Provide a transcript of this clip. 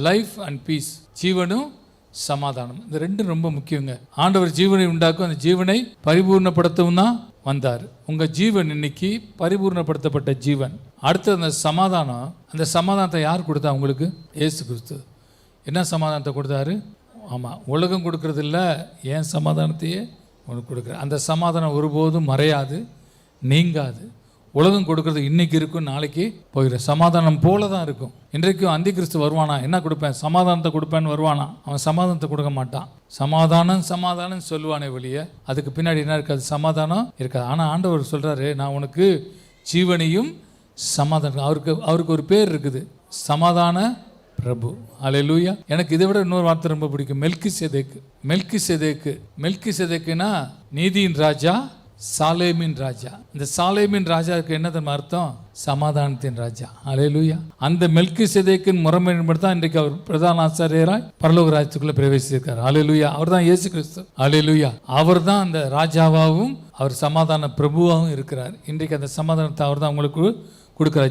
Life and peace, ஜீவனும் சமாதானம். இந்த ரெண்டும் ரொம்ப முக்கியங்க. ஆண்டவர் ஜீவனை உண்டாக்கும், அந்த ஜீவனை பரிபூர்ணப்படுத்தவும் தான் வந்தார். உங்க ஜீவன் இன்னைக்கு பரிபூர்ணப்படுத்தப்பட்ட ஜீவன். அடுத்து அந்த சமாதானம், அந்த சமாதானத்தை யார் கொடுத்தா உங்களுக்கு? இயேசு கிறிஸ்து. என்ன சமாதானத்தை கொடுத்தாரு? ஆமாம், உலகம் கொடுக்கறது இல்லை, ஏன் சமாதானத்தையே உனக்கு கொடுக்குற. அந்த சமாதானம் ஒருபோதும் மறையாது, நீங்காது. உலகம் கொடுக்கறது இன்னைக்கு இருக்கும், நாளைக்கு போகிற சமாதானம் போல தான் இருக்கும். இன்றைக்கும் அந்தி கிறிஸ்து வருவானா, என்ன கொடுப்பேன், சமாதானத்தை கொடுப்பேன்னு வருவானா? அவன் சமாதானத்தை கொடுக்க மாட்டான். சமாதானம் சமாதானம் சொல்லுவானே வெளியே, அதுக்கு பின்னாடி என்ன இருக்காது? சமாதானம் இருக்காது. ஆனால் ஆண்டவர் சொல்றாரு, நான் உனக்கு ஜீவனையும் சமாதானம். அவருக்கு ஒரு பேர் இருக்குது, சமாதான பிரபு. அல்லேலூயா. எனக்கு இதை விட இன்னொரு வார்த்தை ரொம்ப பிடிக்கும், மெல்கிசேதேக்கு. மெல்கிசேதேக்கு, மெல்கிசேதேக்குனா நீதியின் ராஜா, சாலேமின் ராஜா. இந்த சாலேமின் ராஜாவுக்கு என்ன அர்த்தம்? சமாதானத்தின் ராஜா. அல்லேலூயா. அந்த மெல்கிசேதேக்கின் முறைமையின்படி தான் இன்றைக்கு அவர் பிரதான ஆசாரியராய் பரலோக ராஜ்யத்துக்குள்ள பிரவேசிச்சிருக்கார். அல்லேலூயா. அவர் தான் இயேசு கிறிஸ்து. அல்லேலூயா. அவர் தான் அந்த ராஜாவாகவும் அவர் சமாதான பிரபுவாகவும் இருக்கிறார். இன்றைக்கு அந்த சமாதானத்தை அவர் தான் உங்களுக்கு கொடுக்கிறார்.